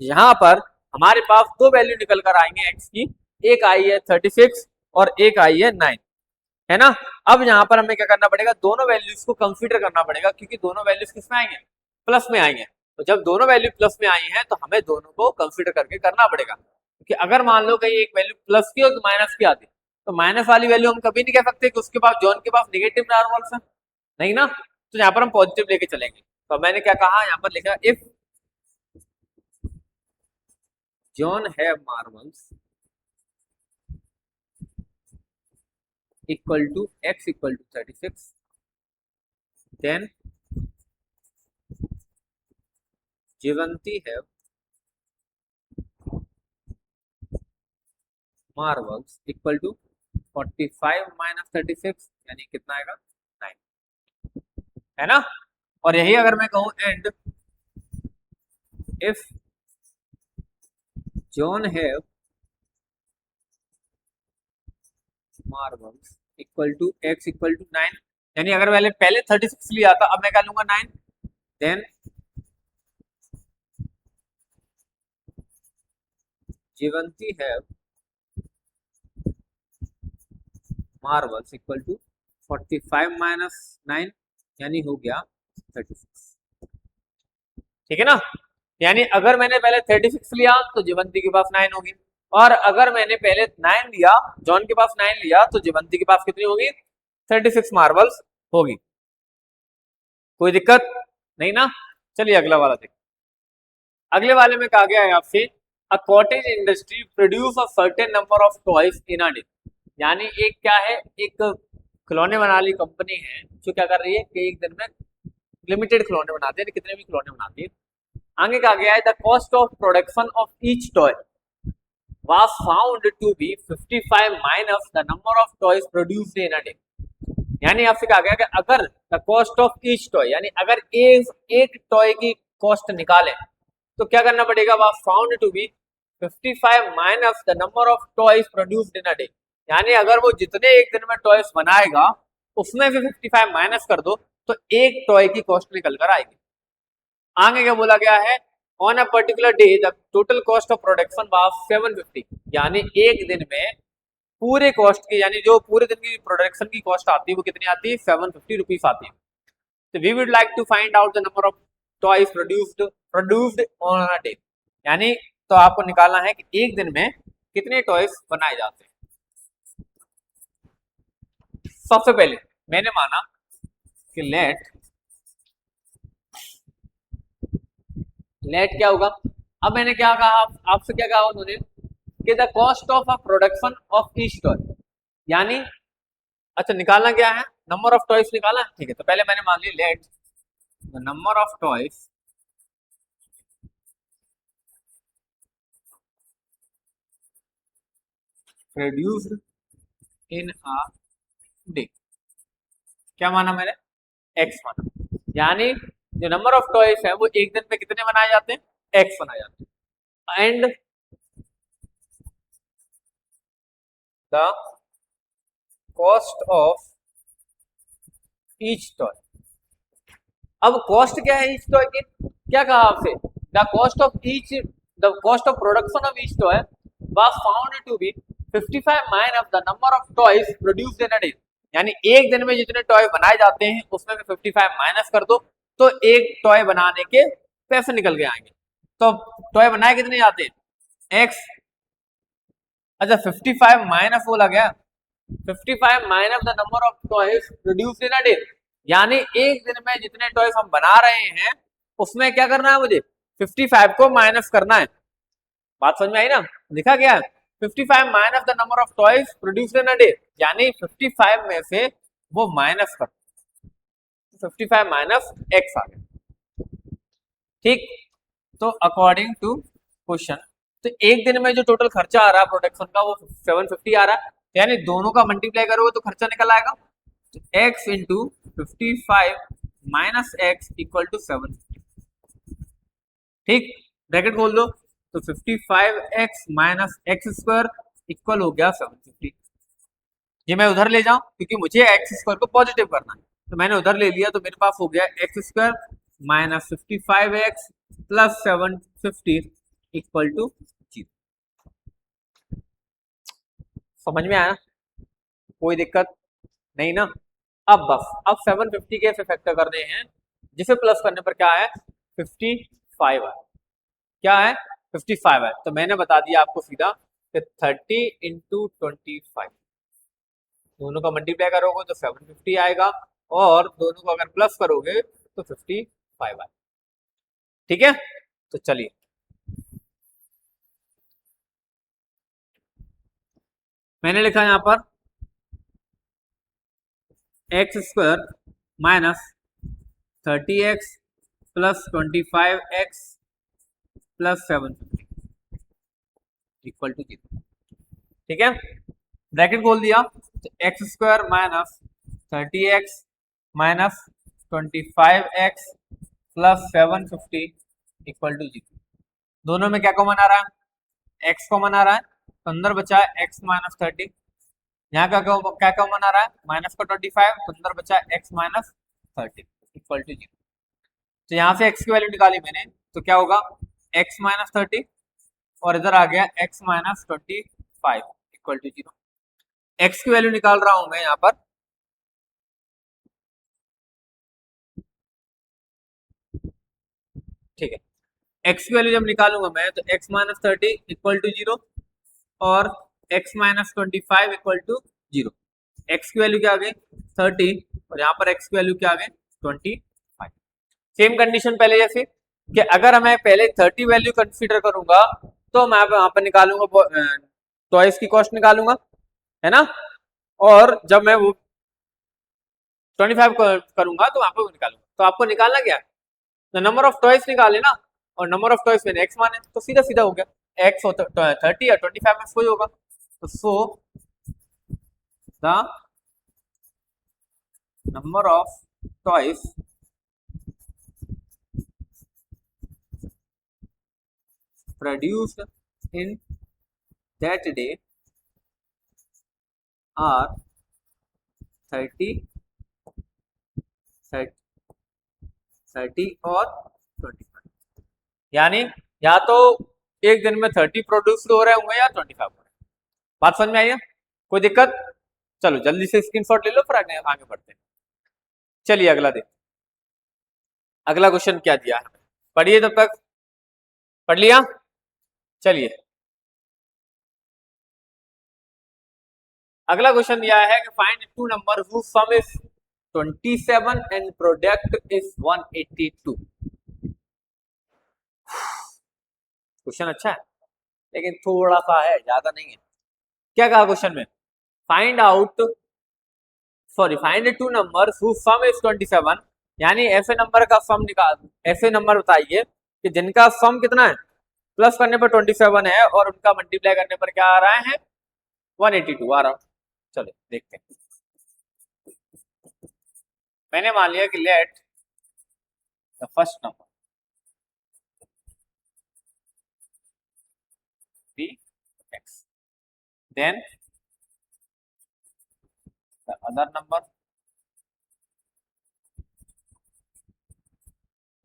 यहाँ पर हमारे पास दो वैल्यू निकल कर आएंगे x की, एक आई है 36 और एक आई है 9, है ना। अब यहाँ पर हमें क्या करना पड़ेगा, दोनों वैल्यूज को कंसीडर करना पड़ेगा, क्योंकि दोनों वैल्यूज किस में आएंगे, प्लस में आएंगे। तो जब दोनों वैल्यू प्लस में आई हैं तो हमें दोनों को कंसीडर करके करना पड़ेगा, क्योंकि अगर मान लो कहीं एक वैल्यू प्लस की और माइनस की आती तो माइनस वाली वैल्यू हम कभी नहीं कह सकते कि उसके पास जॉन के पास नेगेटिव नॉर्मल्स है, नहीं ना। तो यहाँ पर हम पॉजिटिव लेके चलेंगे। तो मैंने क्या कहा, यहाँ पर लिखा if John have marbles equal to x equal to 36, then Jivanti have marbles equal to 45 minus 36, यानी कितना आएगा, 9, है ना। और यही अगर मैं कहूं and if John have marbles equal to x equal to 9, यानी अगर पहले 36 लिया था, अब मैं क्या लूंगा 9, then Jeevanti have marbles equal to 45 minus 9, यानी हो गया 36। ठीक है ना, यानी अगर मैंने पहले 36 लिया तो जीवंती के पास 9 होगी, और अगर मैंने पहले 9 लिया, जॉन के पास 9 लिया, तो जीवंती के पास कितनी होगी, 36 मार्बल्स होगी। कोई दिक्कत नहीं ना। चलिए अगला वाला देखिए। अगले वाले में कहा गया है आपसे, a cottage industry produce a certain number of toys in a day. यानी एक क्या है, एक खिलौने बनाने वाली कंपनी है जो क्या कर रही है कि एक दिन में लिमिटेड खिलौने बनाते हैं, कितने भी खिलौने बनाती है। आगे कहा गया है, the cost of production of each toy was found to be 55 minus the number of toys produced in a day। यानी आपसे कहा गया कि अगर the cost of each toy, यानी अगर एक टॉय की कॉस्ट निकालें तो क्या करना पड़ेगा, was found to be 55 minus the number of toys produced in a day। यानी अगर वो जितने एक दिन में टॉयज बनाएगा उसमें से 55 माइनस कर दो तो एक टॉय की कॉस्ट निकल कर आएगी। आगे क्या बोला गया है, on a particular day the total cost of production was 750। यानी एक दिन में पूरे कॉस्ट की, यानी जो पूरे दिन की प्रोडक्शन की कॉस्ट आती है वो कितनी आती है, 750 रुपीज आती है। तो we would like to find out the number of toys produced on a day. यानी तो आपको निकालना है कि एक दिन में कितने टॉयज बनाए जाते हैं। सबसे पहले मैंने माना कि लेट क्या होगा। अब मैंने क्या कहा, आपसे क्या कहा उन्होंने कि the cost of a production of each toy. यानी अच्छा निकालना क्या है, नंबर ऑफ टॉयज निकालना, ठीक है। तो पहले मैंने मान ली let the number of toys produced in a day. क्या माना मैंने, एक्स माना। यानी जो नंबर ऑफ टॉयज है वो एक दिन में कितने बनाए जाते हैं, एक्स बनाए जाते हैं। And the cost of each toy. अब कॉस्ट क्या है ईच टॉय की, क्या कहा आपसे, the cost of production of each toy was found to be 55 minus the number of toys produced in a day. यानी एक दिन में जितने टॉय बनाए जाते हैं उसमें 55 माइनस कर दो तो एक टॉय बनाने के पैसे निकल के आएंगे। तो टॉय बनाए कितने जाते हैं, एक्स। अच्छा 55 माइनस बोला गया, 55 minus the number of toys produced in a day. यानी एक दिन में जितने टॉयज हम बना रहे हैं उसमें क्या करना है मुझे, 55 को माइनस करना है। बात समझ में आई ना, लिखा गया है 55 minus the number of toys produced in a day. यानी 55 में से वो माइनस कर, 55 माइनस एक्स आ गया। ठीक, तो अकॉर्डिंग टू क्वेश्चन, तो एक दिन में जो टोटल खर्चा आ रहा है प्रोडक्शन का वो 750 आ रहा है। यानी दोनों का मल्टीप्लाई करोगे तो खर्चा निकल आएगा, x into 55 minus x equal to 750। ठीक, ब्रैकेट खोल दो तो 55x minus x square equal हो गया 750। ये मैं उधर ले जाऊं क्योंकि मुझे एक्स स्क्वायर को पॉजिटिव करना है, तो मैंने उधर ले लिया, तो मेरे पास हो गया x square minus 55x plus 750 equal to 0। समझ में आया, कोई दिक्कत नहीं ना। अब बस अब 750 के फैक्टर करने हैं जिसे प्लस करने पर क्या है, 55 है। क्या है, 55 है। तो मैंने बता दिया आपको सीधा कि 30 इंटू 25, दोनों का मल्टीप्लाई करोगे तो 750 आएगा और दोनों को अगर प्लस करोगे तो 55 आएगा। ठीक है, तो चलिए मैंने लिखा यहाँ पर x square minus 30x plus 25x plus 750 equal to 0। ठीक है, ब्रैकेट खोल दिया तो x square minus 30x minus 25x plus 750 equal to 0। दोनों में क्या कॉमन आ रहा है, x कॉमन आ रहा है, तो अंदर बचा है x माइनस 30। यहाँ का क्या कॉमन आ रहा है, माइनस का 25, तो अंदर बचा है x माइनस 30 इक्वल टू 0। तो यहाँ से x की वैल्यू निकाली मैंने, तो क्या होगा x माइनस 30 और इधर आ गया x minus 25 equal to 0। x की वैल्यू निकाल रहा हूं मैं यहाँ पर, ठीक है। x की वैल्यू जब निकालूंगा मैं तो x माइनस 30 इक्वल टू 0 और x minus 25 equal to 0। x की वैल्यू क्या आ गई 30 और यहाँ पर x की वैल्यू क्या आ गई 25। सेम कंडीशन पहले जैसे कि अगर मैं पहले 30 वैल्यू कंसीडर करूंगा तो मैं वहां पर निकालूंगा टॉयज की कॉस्ट निकालूंगा, है ना, और जब मैं वो 25 करूंगा तो वहां पर निकालूंगा। तो आपको निकालना क्या है, तो नंबर ऑफ टॉयज निकाले ना, और नंबर ऑफ टॉयज मैंने एक्स माने तो सीधा सीधा हो गया, एक्स 30 या 25 में कोई होगा, तो so the number of toys produced in that day are 30 और 25। यानी या तो एक दिन में 30 प्रोड्यूस हो रहे होंगे या 25 हो रहे हैं। बात समझ में आई है, कोई दिक्कत? चलो जल्दी से स्क्रीनशॉट ले लो फिर आगे बढ़ते हैं। चलिए अगला देखते, अगला क्वेश्चन क्या दिया है, पढ़िए तब तक, पढ़ लिया? चलिए अगला क्वेश्चन दिया है कि find two number whose sum is 27 and product is 182। Question अच्छा है लेकिन थोड़ा सा है, ज्यादा नहीं है। क्या कहा क्वेश्चन में, find two number whose sum is 27, यानी ऐसे नंबर का सम निकाल, ऐसे नंबर बताइए कि जिनका सम कितना है, प्लस करने पर 27 है और उनका मल्टीप्लाई करने पर क्या आ रहा है 182 आ रहा। चलो देखते हैं, मैंने मान लिया कि let the first number be x, then the other number,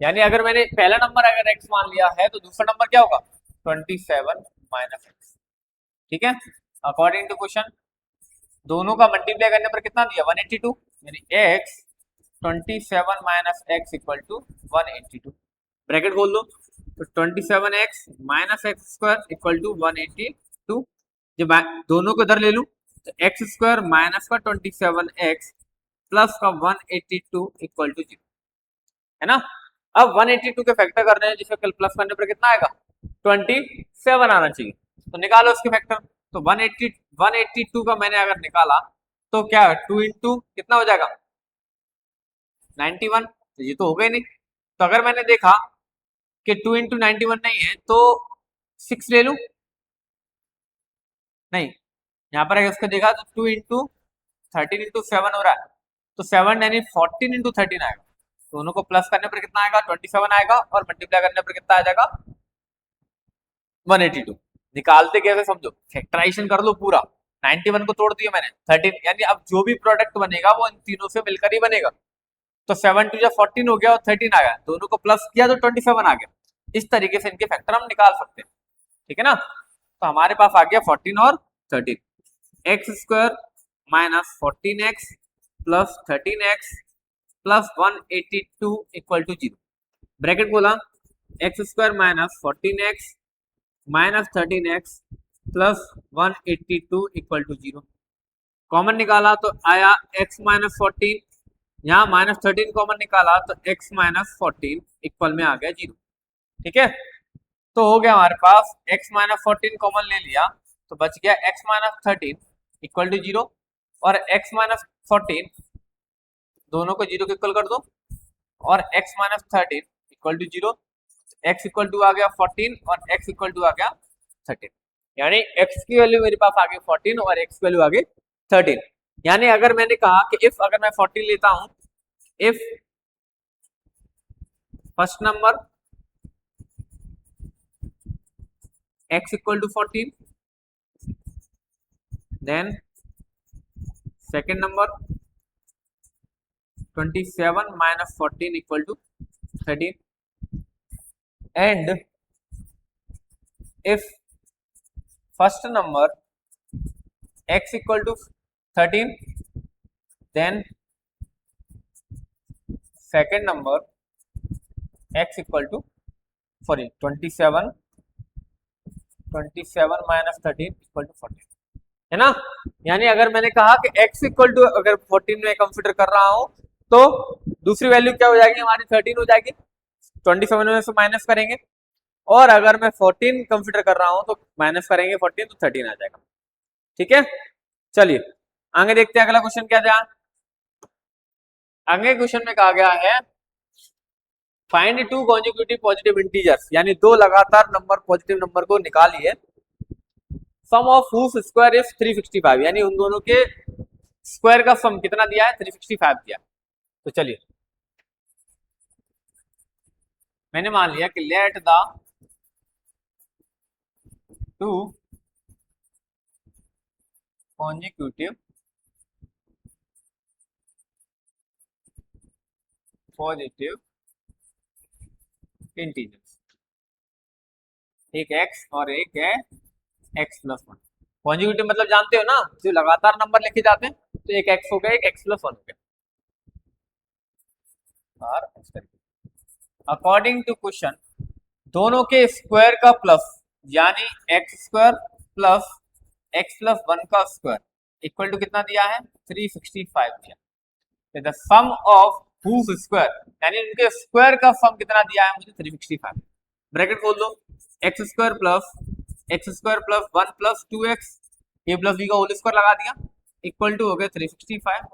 यानी अगर मैंने पहला नंबर अगर x मान लिया है तो दूसरा नंबर क्या होगा 27 माइनस x, ठीक है। अकॉर्डिंग टू क्वेश्चन दोनों का मल्टीप्लाई करने पर कितना दिया 182, यानी x 27 माइनस x इक्वल टू 182, ब्रैकेट खोल दो, तो 27x minus x square equal to 182, जब दोनों को इधर ले लूं तो एक्स स्क्वायर माइनस का 27x प्लस का 182 इक्वल टू 0, है ना। अब 182 के फैक्टर करने हैं जिसे कल प्लस करने पर कितना आएगा 27 आना चाहिए, तो निकालो उसके फैक्टर। तो 182 का मैंने अगर निकाला तो क्या 2 इंटू कितना हो जाएगा 91, तो ये तो हो गए नहीं। तो अगर मैंने देखा कि 2 इंटू 91 नहीं है तो 6 ले लूं, नहीं, यहाँ पर अगर उसको देखा तो 2 इंटू 13 इंटू 7 हो रहा है, तो 7 यानी 14 इंटू 13 आएगा, दोनों को प्लस करने पर कितना आएगा 27 आएगा और मल्टीप्लाई करने पर कितना आ जाएगा 182। निकालते कैसे समझो, फैक्टराइजेशन कर लो पूरा, 91 को तोड़ दिया मैंने 13, यानी अब जो भी प्रोडक्ट बनेगा वो इन तीनों से मिलकर ही बनेगा, तो 7 टू 14 हो गया और 13 आ गया, दोनों को प्लस किया तो 27 आ गया। इस तरीके से इनके फैक्टर हम निकाल सकते हैं, ठीक है ना। तो हमारे पास आ गया 14 और 13, x square minus 14x plus 13x plus 182 equal to 0, bracket बोला x square minus 14x minus 13x plus 182 equal to 0, common निकाला तो आया x माइनस 14, यहाँ माइनस 13 कॉमन निकाला तो x माइनस 14 इक्वल में आ गया 0, ठीक है। तो हो गया हमारे पास x माइनस 14 कॉमन ले लिया तो बच गया x माइनस 13 इक्वल टू 0 और x माइनस 14 दोनों को 0 के इक्वल कर दो और x minus 13 equal to 0, x equal to आ गया 14 और x इक्वल टू आ गया 13, यानी x की वैल्यू मेरे पास आ गई 14 और x की वैल्यू आ गई 13। यानी अगर मैंने कहा कि इफ अगर मैं 14 लेता हूं, if first number x equal to 14, then second number 27 minus 14 equal to 13, and if first number x equal to 13, then second number x equal to 27 minus 13 equal to 14, है ना। यानी अगर मैंने कहा कि x इक्वल टू, अगर 14 में consider कर रहा हूं तो दूसरी वैल्यू क्या हो जाएगी हमारी, 13 हो जाएगी, 27 में से माइनस करेंगे। और अगर मैं 14 कंसिडर कर रहा हूं तो माइनस करेंगे 14 तो 13 आ जाएगा। ठीक है, चलिए आगे देखते हैं अगला क्वेश्चन क्या था। आगे क्वेश्चन में कहा गया है find two consecutive positive integers, यानी दो लगातार नंबर पॉजिटिव नंबर को निकालिए, सम ऑफ हुज स्क्वायर इज 365, यानी उन दोनों के स्क्वायर का सम कितना दिया है, 365 दिया। तो चलिए मैंने मान लिया कि let the two consecutive positive integers, एक x और एक है x+1। कॉन्जिक्यूटिव मतलब जानते हो ना, जो लगातार नंबर लिखे जाते हैं, तो एक x हो गया, एक x+1 हो गया। अकॉर्डिंग टू क्वेश्चन दोनों के स्क्वायर का प्लस, यानी x² प्लस x+1 का स्क्वायर इक्वल टू कितना दिया है, 365 दिया। The sum of whose square, यानी उनके स्क्वायर का सम कितना दिया है मुझे, 365। ब्रैकेट खोल दो, x² plus 1 plus 2x, a plus b का होल स्क्वायर लगा दिया, इक्वल टू हो गया 365।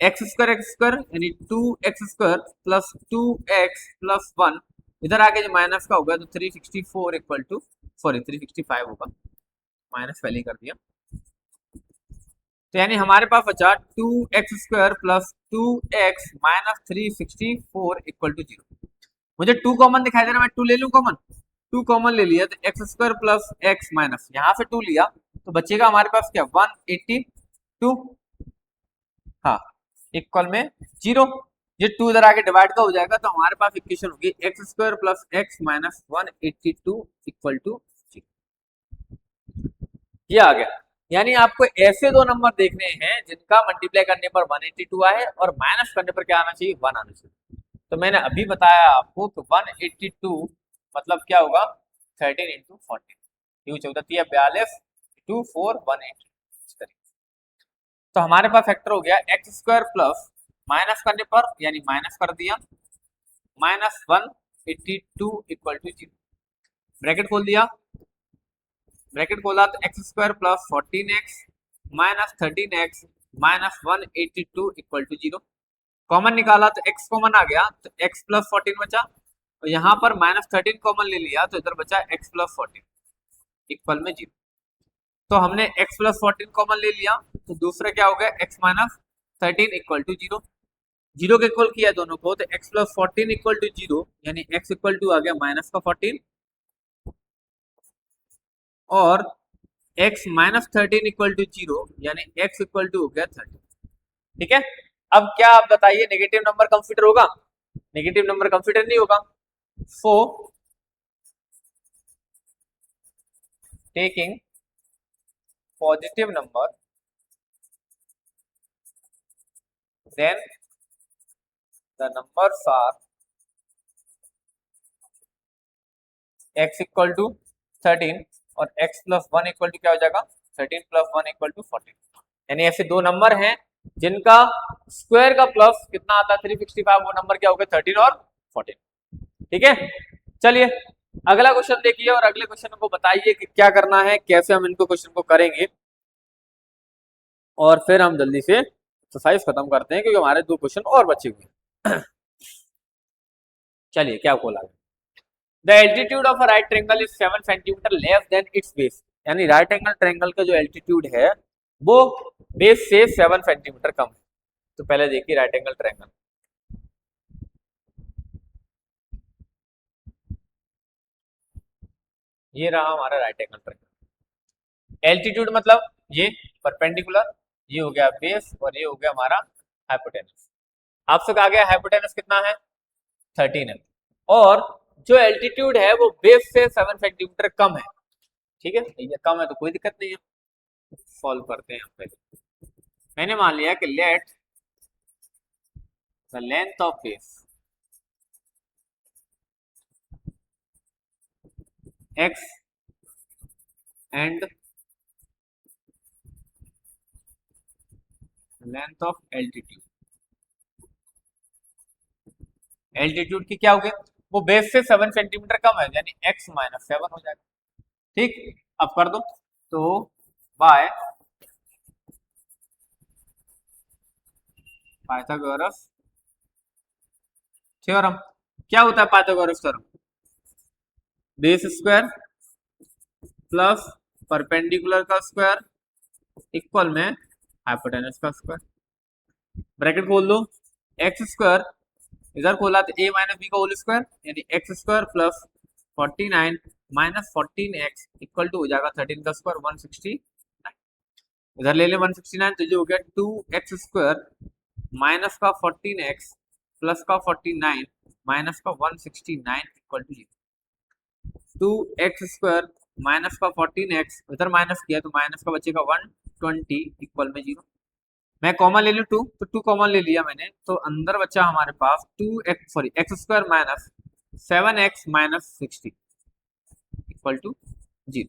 x² यानी 2x² प्लस 2x+1, इधर आके जो माइनस का होगा तो 364 इक्वल टू, सॉरी 365 होगा, माइनस पहले ही कर दिया। तो यानी हमारे पास बचा 2x² plus 2x minus 364 equal to 0। मुझे 2 कॉमन दिखाई दे रहा है, मैं 2 ले लूं कॉमन, 2 कॉमन ले लिया तो x² प्लस x माइनस, यहाँ से 2 लिया तो बचेगा हमारे पास क्या, 182, हाँ, इक्वल में 0। ये 2 इधर आके डिवाइड का हो जाएगा तो हमारे पास इक्वेशन होगी x² plus x minus 182 equal to 0। ये आ गया। यानी आपको ऐसे दो नंबर देखने हैं जिनका मल्टीप्लाई करने पर 182 आए और माइनस करने पर क्या आना चाहिए, 1 आना चाहिए। तो मैंने अभी बताया आपको कि 182 मतलब क्या होगा, 13 इंटू 14, ये 14 42 2 4 180, इस तरीके। तो हमारे पास फैक्टर हो गया x² प्लस, माइनस करने पर यानी माइनस कर दिया, माइनस 182 इक्वल टू 0। ब्रैकेट खोल दिया, ब्रैकेट खोला तो x² plus 14x minus 13x minus 182 equal to 0। Common निकाला तो x कॉमन आ गया तो x प्लस 14 बचा, और यहाँ पर माइनस 13 कॉमन ले लिया तो इधर बचा x प्लस 14 इक्वल में 0। तो हमने x प्लस 14 कॉमन ले लिया तो दूसरा क्या हो गया, x माइनस 13 इक्वल टू 0। 0 के इक्वल किया दोनों को तो x प्लस 14 इक्वल टू 0, यानी x इक्वल टू आ गया माइनस का 14 और x माइनस 13 इक्वल टू 0, यानी x इक्वल टू हो गया 13। ठीक है, अब क्या आप बताइए, नेगेटिव नंबर कंसीडर होगा, नेगेटिव नंबर कंसीडर नहीं होगा। So taking positive number then the numbers are x equal to 13 और x प्लस 1 इक्वल टू क्या हो जाएगा, 13 प्लस 1 इक्वल टू 14। यानी ऐसे दो नंबर हैं जिनका स्क्वायर का प्लस कितना आता है, 365, वो नंबर क्या हो गया, 13 और 14। ठीक है, चलिए अगला क्वेश्चन देखिए और अगले क्वेश्चन को बताइए कि क्या करना है, कैसे हम इनको क्वेश्चन को करेंगे, और फिर हम जल्दी से एक्सरसाइज खत्म करते हैं क्योंकि हमारे 2 क्वेश्चन और बचे हुए हैं। चलिए क्या बोला, the altitude of a right triangle is 7 centimetre less than it's base, यानी राइट एंगल ट्रायंगल का जो एल्टीट्यूड है वो बेस से 7 सेंटीमीटर कम है। तो पहले देखिए राइट एंगल ट्रायंगल, ये रहा हमारा राइट एंगल ट्रायंगल। एल्टीट्यूड मतलब ये परपेंडिकुलर, ये हो गया बेस और ये हो गया हमारा हाइपोटेनस। आपसे कहा गया हाइपोटेनस कितना है, 13 है, और जो एल्टीट्यूड है वो बेस से 7 सेंटीमीटर कम है। ठीक है, ये कम है तो कोई दिक्कत नहीं है, सॉल्व करते हैं पहले। मैंने मान लिया कि let the length of base x and length of altitude, altitude की क्या हो गई, वो बेस से 7 सेंटीमीटर कम है, यानी x माइनस 7 हो जाएगा। ठीक, अब कर दो, तो बाय पाइथागोरस थ्योरम, क्या होता है Pythagoras theorem, base square plus perpendicular का स्क्वायर इक्वल में हाइपोटेनस का स्क्वायर, ब्रैकेट खोल दो, एक्स स्क्वायर इधर खोला तो a माइनस बी का होल स्क्वायर, यानी x square plus 49 minus 14x equal to हो जाएगा 13 का स्क्वायर 169, इधर ले ले 169, तो जो हो गया 2x स्क्वायर माइनस का 14x प्लस का 49 माइनस का 169 equal to 2x square minus का 14x इधर माइनस किया तो माइनस का बचेगा 120 इक्वल में 0, मैं कॉमन ले लूँ 2, तो 2 कॉमन ले लिया मैंने, तो अंदर बचा हमारे पास x square minus 7x minus 60 equal to 0,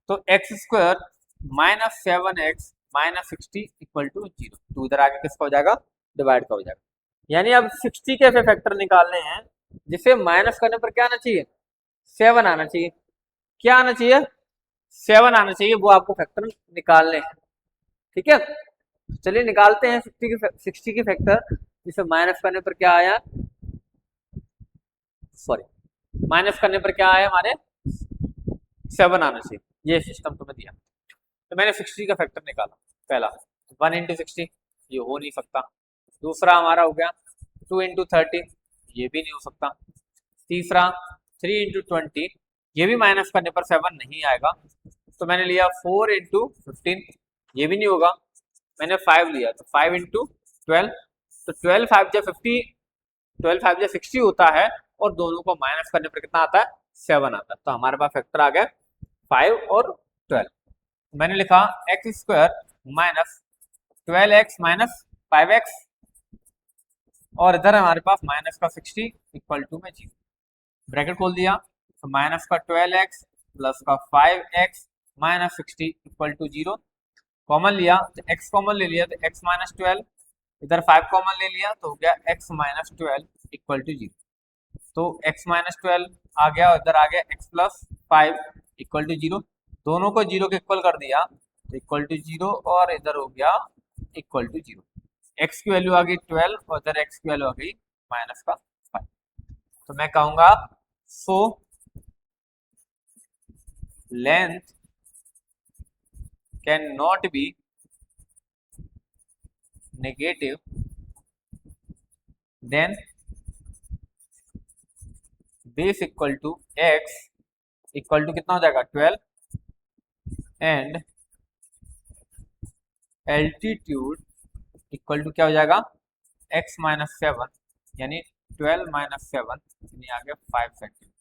तो x square minus 7x minus 60 equal to 0, तो इधर आगे किसका हो जाएगा, डिवाइड का हो जाएगा, यानी अब 60 के ऐसे फैक्टर निकालने हैं जिसे माइनस करने पर क्या आना चाहिए, 7 आना चाहिए, क्या आना चाहिए, 7 आना चाहिए, वो आपको फैक्टर निकालने हैं। ठीक है, चलिए निकालते हैं 60 की फैक्टर, जिसे माइनस करने पर क्या आया, सॉरी माइनस करने पर क्या आया हमारे 7 आना चाहिए, ये सिस्टम तुम्हें दिया, तो मैंने 60 का फैक्टर निकाला, पहला 1 इंटू 60, ये हो नहीं सकता, दूसरा हमारा हो गया 2 इंटू 30, ये भी नहीं हो सकता, तीसरा 3 इंटू 20, ये भी माइनस करने पर 7 नहीं आएगा, तो मैंने लिया 4 इंटू 15, ये भी नहीं होगा, मैंने 5 लिया, तो 5 इंटू 12, तो 12 5 जा 50, 12 5 जा 60 होता है, और दोनों को माइनस करने पर कितना आता है, 7 आता है, तो हमारे पास फैक्टर आ गया 5 और 12, मैंने लिखा x square minus 12x minus 5x, और इधर हमारे पास माइनस का 60 इक्वल टू में 0, ब्रैकेट खोल दिया, तो माइनस का 12x प्लस का 5x minus 60 equal to 0, common लिया तो x कॉमन ले लिया, तो x माइनस 12, इधर 5 कॉमन ले लिया, तो हो गया x माइनस 12 इक्वल टू 0, तो x माइनस 12 आ गया, और इधर आ गया x प्लस 5 इक्वल टू 0, दोनों को 0 के इक्वल कर दिया, तो इक्वल टू 0, और इधर हो गया इक्वल टू 0, x की वैल्यू आ गई 12, और इधर x की वैल्यू आ गई माइनस का 5, तो मैं कहूंगा so length can not be negative then base equal to x equal to कितना हो जाएगा 12 एंड एल्टीट्यूड इक्वल टू क्या हो जाएगा x माइनस 7, यानी 12 माइनस 7, यानी आ गया 5 सेंटीमीटर।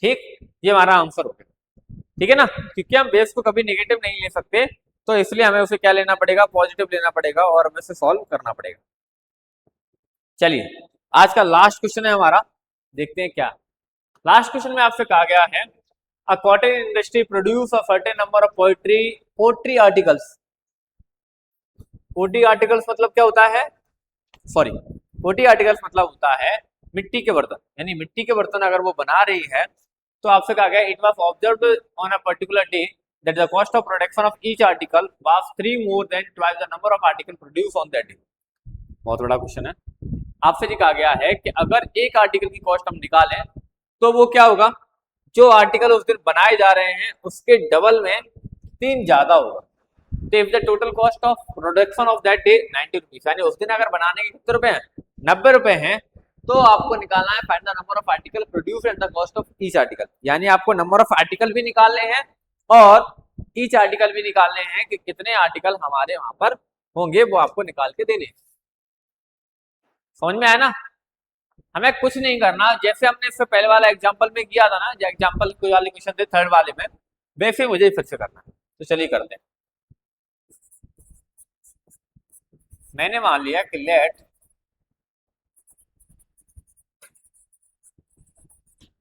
ठीक, ये हमारा आंसर हो गया, ठीक है ना, क्योंकि हम बेस को कभी नेगेटिव नहीं ले सकते, तो इसलिए हमें उसे क्या लेना पड़ेगा, पॉजिटिव लेना पड़ेगा, और हमें उसे सॉल्व करना पड़ेगा। चलिए आज का लास्ट क्वेश्चन है हमारा, देखते हैं क्या लास्ट क्वेश्चन में आपसे कहा गया है, a cotton industry produce a certain number of pottery articles, pottery articles मतलब क्या होता है, सॉरी पोट्री आर्टिकल्स मतलब होता है मिट्टी के बर्तन, यानी मिट्टी के बर्तन अगर वो बना रही है, तो आपसे कहा गया it was observed on a particular day that the cost of production of each article was 3 more than twice the number of article produce on that day. बहुत बड़ा क्वेश्चन है, आपसे ये कहा गया है कि अगर एक आर्टिकल की कॉस्ट हम निकालें तो वो क्या होगा, जो आर्टिकल उस दिन बनाए जा रहे हैं उसके डबल में 3 ज्यादा होगा, तो if the total cost of production of that day 90 rupees, यानी उस दिन अगर बनाने के कितने रुपए हैं, 90 रुपए हैं, तो आपको निकालना है find the number of article produce and the cost of each article, यानी आपको नंबर ऑफ आर्टिकल भी निकालने हैं और ईच आर्टिकल भी निकालने हैं कि कितने आर्टिकल हमारे वहां पर होंगे, वो आपको निकाल के देने। समझ में आया ना, हमें कुछ नहीं करना, जैसे हमने इससे पहले वाला एग्जांपल में किया था ना, जो एग्जांपल कोई वाले क्वेश्चन थे थर्ड वाले में, वैसे मुझे फिर से करना है, तो चलिए करते हैं। मैंने मान लिया कि let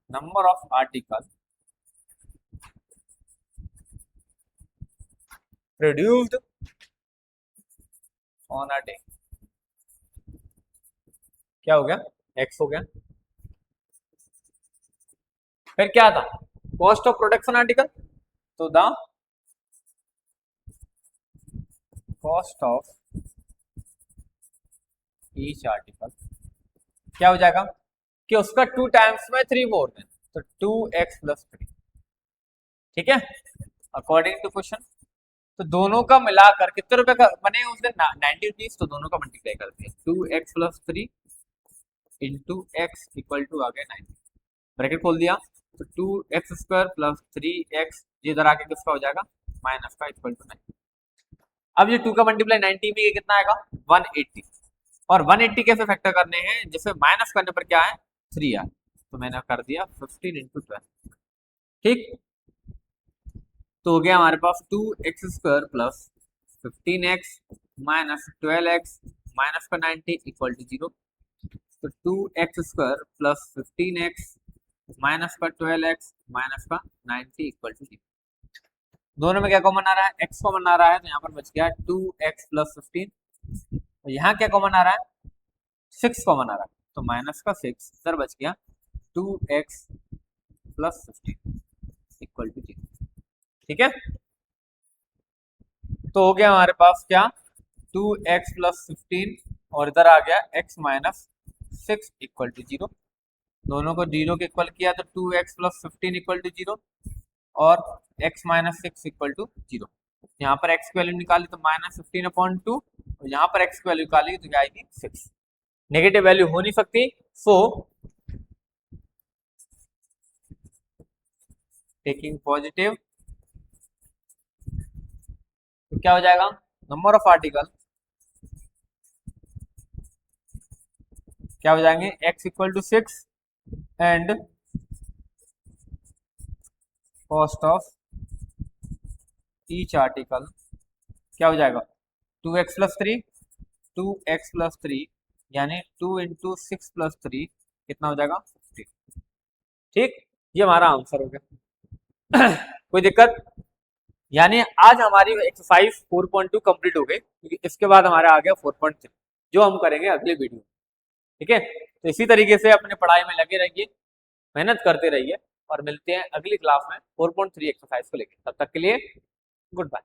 number of article produced on a day, क्या हो गया, एक्स हो गया। फिर क्या था, कॉस्ट ऑफ प्रोडक्शन आर्टिकल, तो the cost of each article क्या हो जाएगा कि उसका 2 टाइम्स में 3 मोर देन, तो 2x प्लस 3, ठीक है, अकॉर्डिंग टू क्वेश्चन। तो दोनों का मिलाकर कितने रुपए का बने उस दिन, 90 रुपीज, तो दोनों का मल्टीप्लाई कर दिया, 2x plus 3 into x equal to आ गया 90, ब्रैकेट खोल दिया, तो 2x² प्लस 3x, इधर आके किसका हो जाएगा, माइनस का, इक्वल टू 90। अब ये 2 का मल्टीप्लाई 90 में कितना आएगा, 180, और 180 कैसे फैक्टर करने हैं, जिसमें माइनस करने पर क्या है, 3 आए, तो मैंने कर दिया 15 इंटू 12, ठीक। तो हो गया हमारे पास 2x² plus 15x minus 12x minus का 90 इक्वल टू 0, तो 2x² प्लस 15x माइनस का 12x माइनस का 90 इक्वल टू 0। दोनों में क्या कॉमन आ रहा है, x कॉमन आ रहा है, तो यहाँ पर बच गया 2x प्लस 15, तो यहाँ क्या कॉमन आ रहा है, 6 कॉमन आ रहा है, तो माइनस का 6 सर बच गया 2x प्लस 15 इक्वल टू 0, ठीक है। तो हो गया हमारे पास क्या, 2x प्लस 15 और इधर आ गया x माइनस 6 इक्वल टू 0, दोनों को 0 के इक्वल किया तो 2x प्लस 15 इक्वल टू 0 और x माइनस 6 इक्वल टू 0। यहाँ पर x की वैल्यू निकाली तो माइनस 15/2, और यहाँ पर x की वैल्यू निकाली तो क्या आएगी 6, नेगेटिव वैल्यू हो नहीं सकती, सो टेकिंग पॉजिटिव, तो क्या हो जाएगा, नंबर ऑफ आर्टिकल क्या हो जाएंगे, x equal to 6 and cost of each article क्या हो जाएगा, 2x प्लस 3, 2x प्लस 3 यानी 2 इंटू 6 प्लस 3 कितना हो जाएगा 15, ठीक, ये हमारा आंसर हो गया। कोई दिक्कत, यानी आज हमारी एक्सरसाइज 4.2 कंप्लीट हो गई, क्योंकि इसके बाद हमारा आ गया 4.3 जो हम करेंगे अगले वीडियो, ठीक है। तो इसी तरीके से अपने पढ़ाई में लगे रहिए, मेहनत करते रहिए, और मिलते हैं अगली क्लास में 4.3 एक्सरसाइज को लेकर, तब तक के लिए गुड बाय।